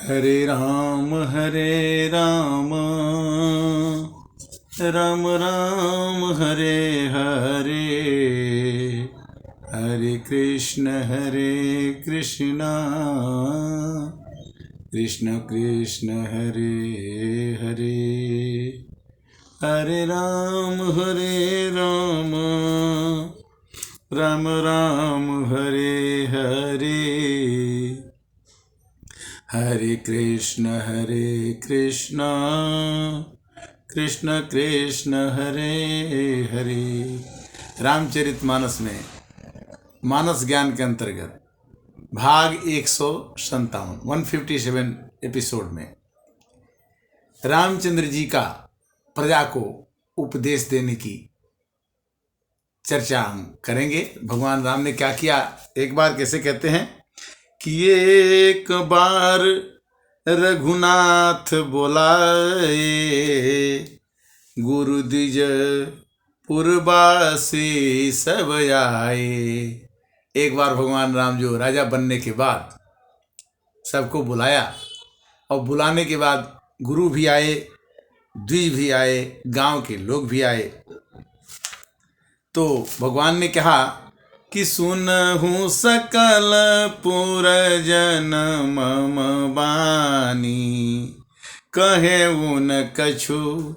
हरे राम राम राम हरे हरे, हरे कृष्ण कृष्ण कृष्ण हरे हरे, हरे राम राम राम हरे हरे, हरे कृष्ण कृष्ण कृष्ण हरे हरे। रामचरितमानस में मानस ज्ञान के अंतर्गत भाग 157 एपिसोड में रामचंद्र जी का प्रजा को उपदेश देने की चर्चा हम करेंगे। भगवान राम ने क्या किया, एक बार कैसे कहते हैं कि एक बार रघुनाथ बोलाए, गुरु द्विज पुरवासी सब आए। एक बार भगवान राम जो राजा बनने के बाद सबको बुलाया, और बुलाने के बाद गुरु भी आए, द्विज भी आए, गांव के लोग भी आए। तो भगवान ने कहा कि सुनहु सकल पुरजन मम बानी, कहे उन कछु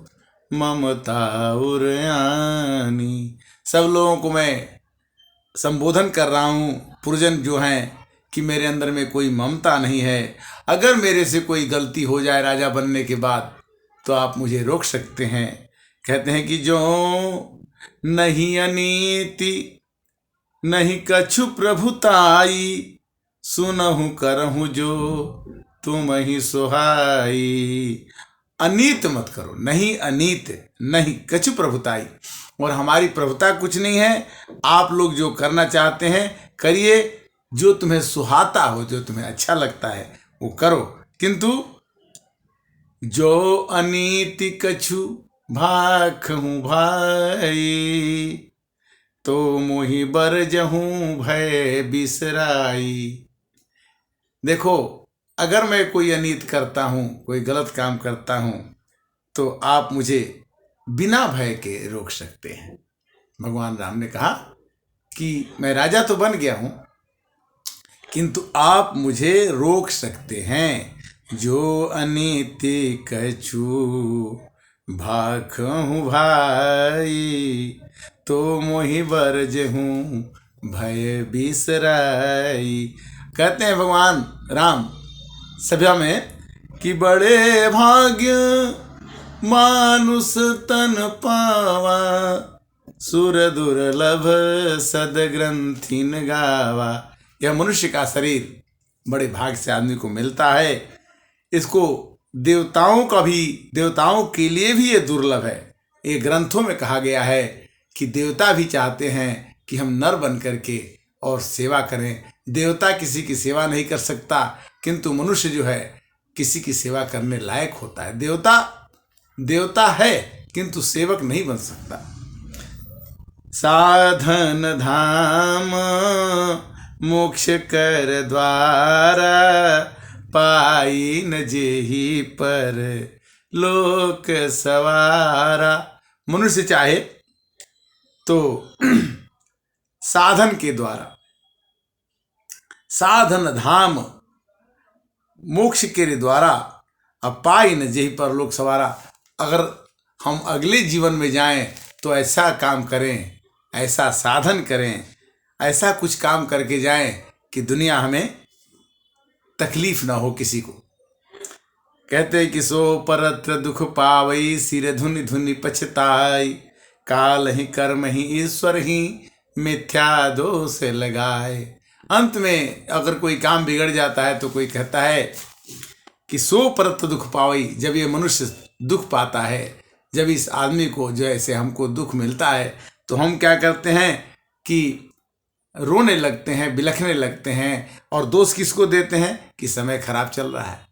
ममता उरयानी। सब लोगों को मैं संबोधन कर रहा हूँ, पुरजन जो हैं, कि मेरे अंदर में कोई ममता नहीं है। अगर मेरे से कोई गलती हो जाए राजा बनने के बाद तो आप मुझे रोक सकते हैं। कहते हैं कि जो नहीं अनीति नहीं कछु प्रभुताई, सुनहु करहु जो तुम ही सुहाई। अनीत मत करो, नहीं अनीत नहीं कछु प्रभुताई, और हमारी प्रभुता कुछ नहीं है। आप लोग जो करना चाहते हैं करिए, जो तुम्हें सुहाता हो, जो तुम्हें अच्छा लगता है वो करो, किंतु जो अनीति कछु भाखहु भाई, तो मोहि बरजहूँ भय बिसराई। देखो, अगर मैं कोई अनीत करता हूँ, कोई गलत काम करता हूँ, तो आप मुझे बिना भय के रोक सकते हैं। भगवान राम ने कहा कि मैं राजा तो बन गया हूँ, किंतु आप मुझे रोक सकते हैं। जो अनीति कछु भाखहु भाई, तो मोहि बरजहूँ भय बिसराई। कहते हैं भगवान राम सभा में कि बड़े भाग्य मानुष तन पावा, सुर दुर्लभ सदग्रंथिन गावा। यह मनुष्य का शरीर बड़े भाग से आदमी को मिलता है। इसको देवताओं के लिए भी ये दुर्लभ है। ये ग्रंथों में कहा गया है कि देवता भी चाहते हैं कि हम नर बन करके और सेवा करें। देवता किसी की सेवा नहीं कर सकता, किंतु मनुष्य जो है किसी की सेवा करने लायक होता है। देवता है किंतु सेवक नहीं बन सकता। साधन धाम मोक्ष कर द्वारा, पाई न जेहि पर लोक सवारा। मनुष्य चाहे तो साधन के द्वारा, साधन धाम मोक्ष के द्वारा, पाई न जेहि पर लोक सवारा। अगर हम अगले जीवन में जाएं तो ऐसा काम करें, ऐसा साधन करें, ऐसा कुछ काम करके जाएं कि दुनिया हमें तकलीफ ना हो किसी को। कहते कि सो परत्र दुख पावई, सिर धुनि धुनि पछताई, काल ही कर्म ही ईश्वर ही मिथ्या दोष लगाए। अंत में अगर कोई काम बिगड़ जाता है तो कोई कहता है कि सो परत्र दुख पावई। जब ये मनुष्य दुख पाता है, जब इस आदमी को जैसे हमको दुख मिलता है, तो हम क्या करते हैं कि रोने लगते हैं, बिलखने लगते हैं। और दोष किसको देते हैं कि समय खराब चल रहा है।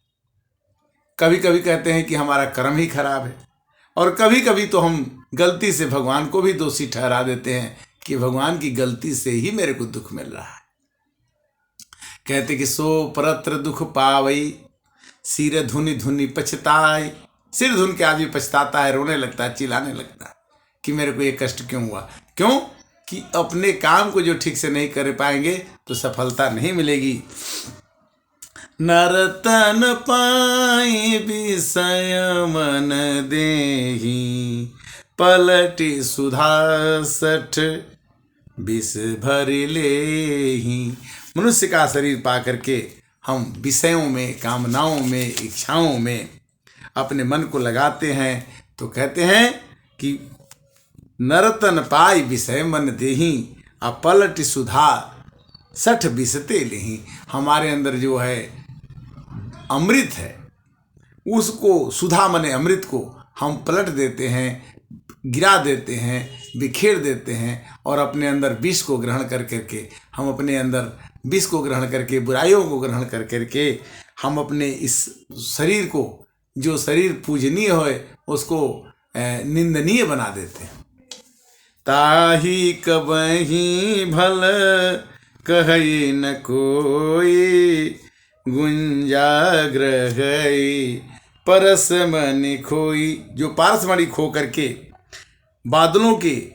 कभी कभी कहते हैं कि हमारा कर्म ही खराब है, और कभी कभी तो हम गलती से भगवान को भी दोषी ठहरा देते हैं कि भगवान की गलती से ही मेरे को दुख मिल रहा है। कहते कि सो परत्र दुख पावई, सिर धुनि धुनि पछताई, सिर धुन के आदमी पछताता है, रोने लगता है, चिल्लाने लगता है कि मेरे को ये कष्ट क्यों हुआ। क्यों कि अपने काम को जो ठीक से नहीं कर पाएंगे तो सफलता नहीं मिलेगी। नरतन पाई विषय मन देहि, पलटी सुधा सठ विष भर लेहि। मनुष्य का शरीर पा करके हम विषयों में, कामनाओं में, इच्छाओं में अपने मन को लगाते हैं तो कहते हैं कि नरतन पाई विषय मन देहि, अपलट सुधा सठ विषते लेहि। हमारे अंदर जो है अमृत है, उसको, सुधा मने अमृत को हम पलट देते हैं, गिरा देते हैं, बिखेर देते हैं और अपने अंदर विष को ग्रहण कर करके, हम अपने अंदर विष को ग्रहण करके, बुराइयों को ग्रहण कर करके हम अपने इस शरीर को, जो शरीर पूजनीय होए, उसको निंदनीय बना देते हैं। ताही कबही भल कहे न कोई, गुंजाग्रही परस मणि खोई। जो पारस मणि खो करके बादलों के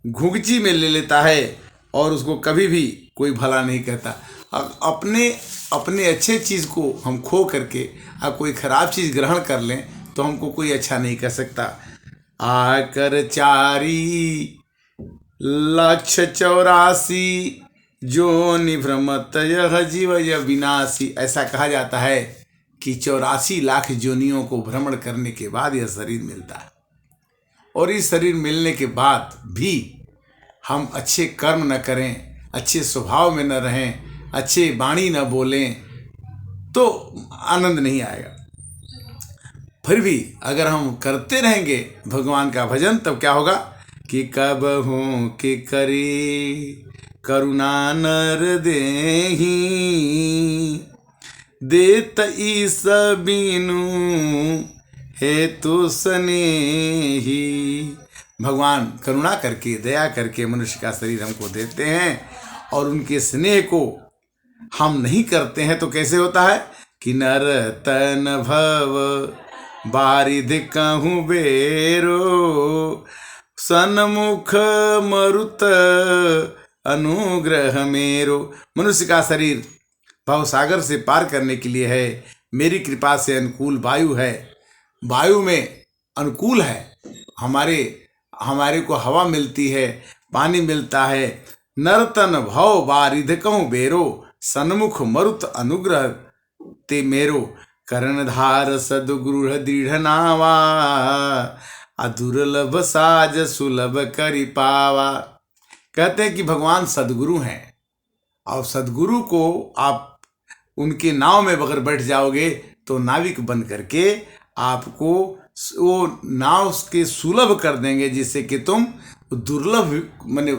घुघची में ले लेता है और उसको कभी भी कोई भला नहीं कहता। अपने अच्छे चीज़ को हम खो करके अब कोई ख़राब चीज़ ग्रहण कर लें तो हमको कोई अच्छा नहीं कह सकता। आकर 4,84,00,000 जो निभ्रमत यह जीव यह विनाशी। ऐसा कहा जाता है कि 84 लाख जोनियों को भ्रमण करने के बाद यह शरीर मिलता है और इस शरीर मिलने के बाद भी हम अच्छे कर्म न करें, अच्छे स्वभाव में न रहें, अच्छे वाणी न बोलें तो आनंद नहीं आएगा। फिर भी अगर हम करते रहेंगे भगवान का भजन तब क्या होगा कि कब हूँ कि करी करुणा नर देहि, देत ईस बीनु हेतु स्नेही। भगवान करुणा करके, दया करके मनुष्य का शरीर हमको देते हैं और उनके स्नेह को हम नहीं करते हैं तो कैसे होता है कि नर तन भव बारिध कहूँ बेरो, सन्मुख मरुत अनुग्रह मेरो। मनुष्य का शरीर भव सागर से पार करने के लिए है, मेरी कृपा से अनुकूल वायु है, वायु में अनुकूल है, हमारे को हवा मिलती है, पानी मिलता है। नरतन भव बारिध कहूँ बेरो, सन्मुख मरुत अनुग्रह ते मेरो। कर्णधार सदगुरु दृढ़ नावा, अदुर्लभ साज सुलभ करि पावा। कहते हैं कि भगवान सदगुरु हैं और सदगुरु को आप उनके नाव में अगर बैठ जाओगे तो नाविक बन करके आपको वो नाव के सुलभ कर देंगे, जिससे कि तुम दुर्लभ माने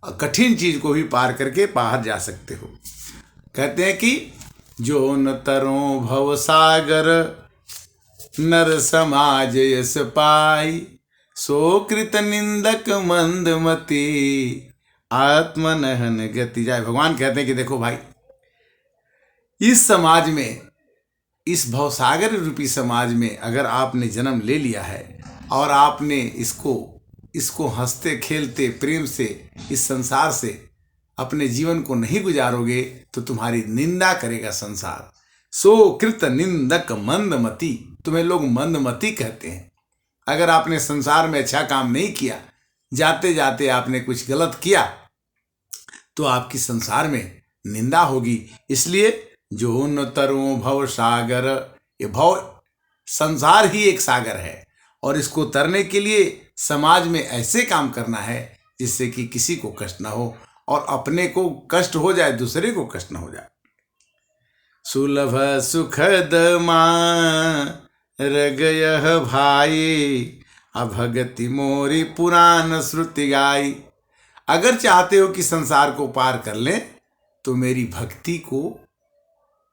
कठिन चीज को भी पार करके बाहर जा सकते हो। कहते हैं कि जो न तरो भव सागर, नर समाज यस पाई, सो कृत निंदक मंदमती, आत्मनहन गति जाए। भगवान कहते हैं कि देखो भाई, इस समाज में, इस भवसागर रूपी समाज में अगर आपने जन्म ले लिया है और आपने इसको हंसते खेलते प्रेम से इस संसार से अपने जीवन को नहीं गुजारोगे तो तुम्हारी निंदा करेगा संसार। सो कृत निंदक मंदमती, तुम्हें लोग मंदमती कहते हैं। अगर आपने संसार में अच्छा काम नहीं किया, जाते जाते आपने कुछ गलत किया तो आपकी संसार में निंदा होगी। इसलिए जो न तरो भव सागर, ये भव संसार ही एक सागर है और इसको तरने के लिए समाज में ऐसे काम करना है जिससे कि किसी को कष्ट ना हो और अपने को कष्ट हो जाए, दूसरे को कष्ट ना हो जाए। सुलभ सुखद मार्ग भाई, अभगति मोरी पुराण श्रुति गाई। अगर चाहते हो कि संसार को पार कर लें तो मेरी भक्ति को,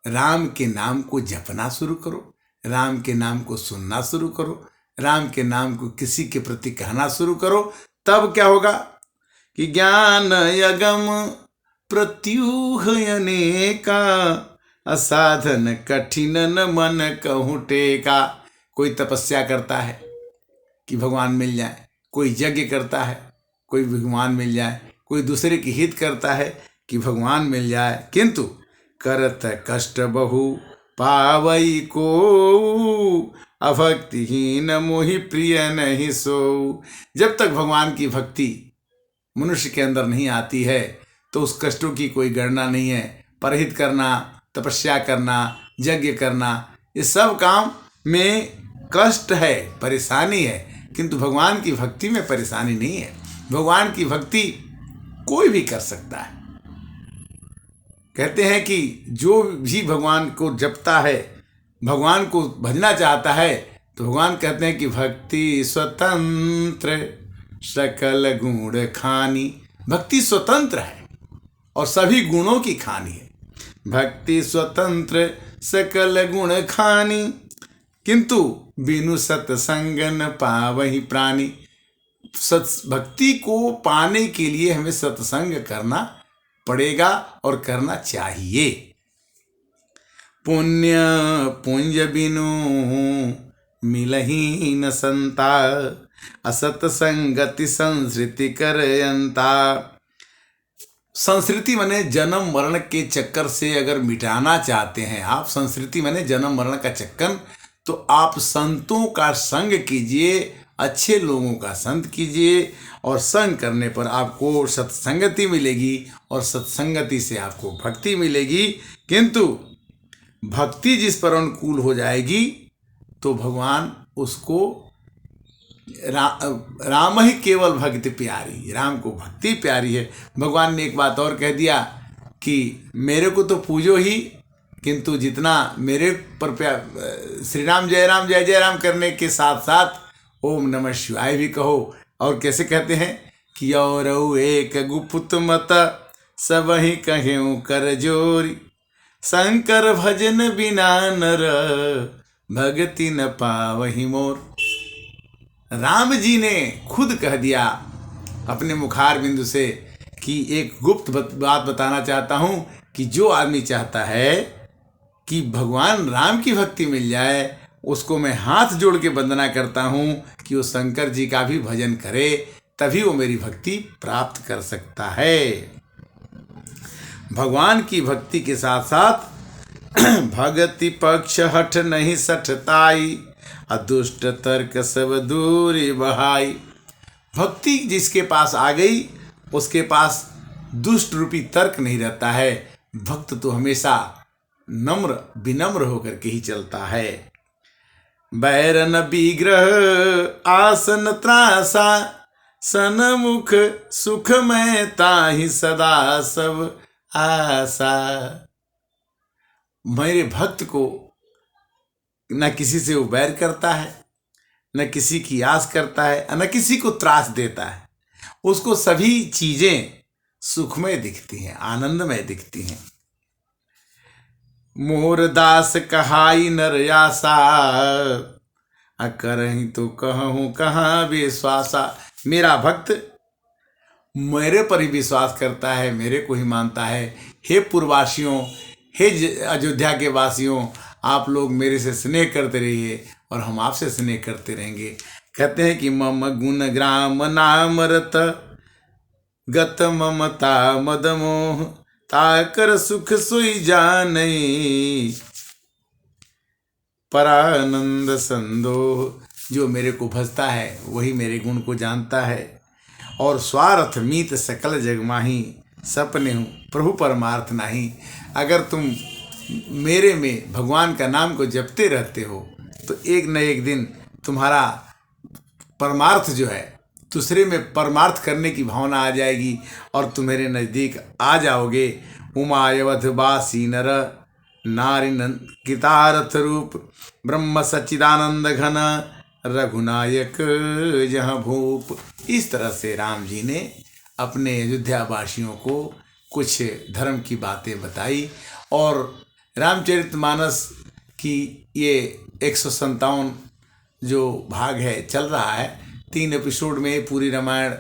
राम के नाम को जपना शुरू करो, राम के नाम को सुनना शुरू करो, राम के नाम को किसी के प्रति कहना शुरू करो। तब क्या होगा कि ज्ञान यगम प्रत्यूह अनेका, असाधन कठिन न मन कहूँ टेका। कोई तपस्या करता है कि भगवान मिल जाए, कोई यज्ञ करता है कोई भगवान मिल जाए, कोई दूसरे की हित करता है कि भगवान मिल जाए, किंतु करत कष्ट बहु पावई को, अभक्तिहीन मोहि प्रिय नहीं सो। जब तक भगवान की भक्ति मनुष्य के अंदर नहीं आती है तो उस कष्टों की कोई गणना नहीं है। परहित करना, तपस्या करना, यज्ञ करना, ये सब काम में कष्ट है, परेशानी है, किंतु भगवान की भक्ति में परेशानी नहीं है। भगवान की भक्ति कोई भी कर सकता है। कहते हैं कि जो भी भगवान को जपता है, भगवान को भजना चाहता है, तो भगवान कहते हैं कि भक्ति स्वतंत्र सकल गुण खानी। भक्ति स्वतंत्र है और सभी गुणों की खानी है। भक्ति स्वतंत्र सकल गुण खानी, किंतु बिनु सत्संग न पावहि प्राणी। भक्ति को पाने के लिए हमें सत्संग करना पड़ेगा और करना चाहिए। पुण्य पुंज बिनु मिलही न संता, असत संगति संस्कृति करयंता। संस्कृति माने जन्म मरण के चक्कर से अगर मिटाना चाहते हैं आप, संस्कृति माने जन्म मरण का चक्कर, तो आप संतों का संग कीजिए, अच्छे लोगों का संत कीजिए, और संग करने पर आपको सत्संगति मिलेगी और सत्संगति से आपको भक्ति मिलेगी। किंतु भक्ति जिस पर अनुकूल हो जाएगी तो भगवान उसको राम ही केवल भक्ति प्यारी, राम को भक्ति प्यारी है। भगवान ने एक बात और कह दिया कि मेरे को तो पूजो ही, किंतु जितना मेरे पर श्री राम जय जय राम करने के साथ साथ ओम नमः शिवाय भी कहो। और कैसे कहते हैं कि और एक गुप्त मत सब ही कहें कर जोरी, शंकर भजन बिना नर भगति न पावहि मोर। राम जी ने खुद कह दिया अपने मुखार बिंदु से कि एक गुप्त बात बताना चाहता हूँ कि जो आदमी चाहता है कि भगवान राम की भक्ति मिल जाए, उसको मैं हाथ जोड़ के वंदना करता हूँ कि वो शंकर जी का भी भजन करे, तभी वो मेरी भक्ति प्राप्त कर सकता है। भगवान की भक्ति के साथ साथ भगति पक्ष हठ नहीं सठताई, अदुष्ट तर्क सब दूरी बहाई। भक्ति जिसके पास आ गई उसके पास दुष्ट रूपी तर्क नहीं रहता है। भक्त तो हमेशा नम्र विनम्र होकर के ही चलता है। बैरन विग्रह आसन त्रासा, सनमुख सुख में ताहि सदा सब आशा। मेरे भक्त को न किसी से वो बैर करता है, न किसी की आस करता है, न किसी को त्रास देता है। उसको सभी चीजें सुखमय दिखती हैं, आनंदमय दिखती हैं। मोर दास कहाई नर आसा, करही तो कहूँ कहाँ विश्वासा। मेरा भक्त मेरे पर ही विश्वास करता है, मेरे को ही मानता है। हे पूर्ववासियों, हे अयोध्या के वासियों, आप लोग मेरे से स्नेह करते रहिए और हम आपसे स्नेह करते रहेंगे। कहते हैं कि मम गुण ग्राम नाम रत, गत ममता मद मोह, ताकर सुख सोई जानई, परानंद संदोह। जो मेरे को भजता है वही मेरे गुण को जानता है। और स्वार्थ मीत सकल जग माही, सपने हूँ प्रभु परमार्थ नहीं। अगर तुम मेरे में भगवान का नाम को जपते रहते हो तो एक न एक दिन तुम्हारा परमार्थ जो है, दूसरे में परमार्थ करने की भावना आ जाएगी और तुम मेरे नज़दीक आ जाओगे। उमायवध वासी नर नारी कृतार्थ रूप, ब्रह्म सच्चिदानंद घन रघुनायक जहाँ भूप। इस तरह से राम जी ने अपने अयोध्या वासियों को कुछ धर्म की बातें बताई। और रामचरितमानस की ये 157 जो भाग है चल रहा है, 3 एपिसोड में पूरी रामायण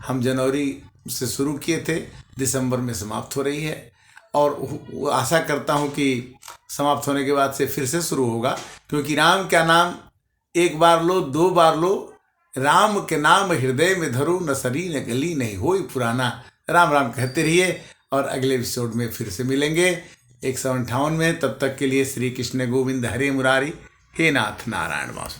हम जनवरी से शुरू किए थे, दिसंबर में समाप्त हो रही है। और आशा करता हूँ कि समाप्त होने के बाद से फिर से शुरू होगा, क्योंकि राम का नाम एक बार लो, दो बार लो, राम के नाम हृदय में धरो, न सरी न गली नहीं होई पुराना। राम राम कहते रहिए और अगले एपिसोड में फिर से मिलेंगे 158 में। तब तक के लिए श्री कृष्ण गोविंद हरे मुरारी, हे नाथ नारायण वासुदेव।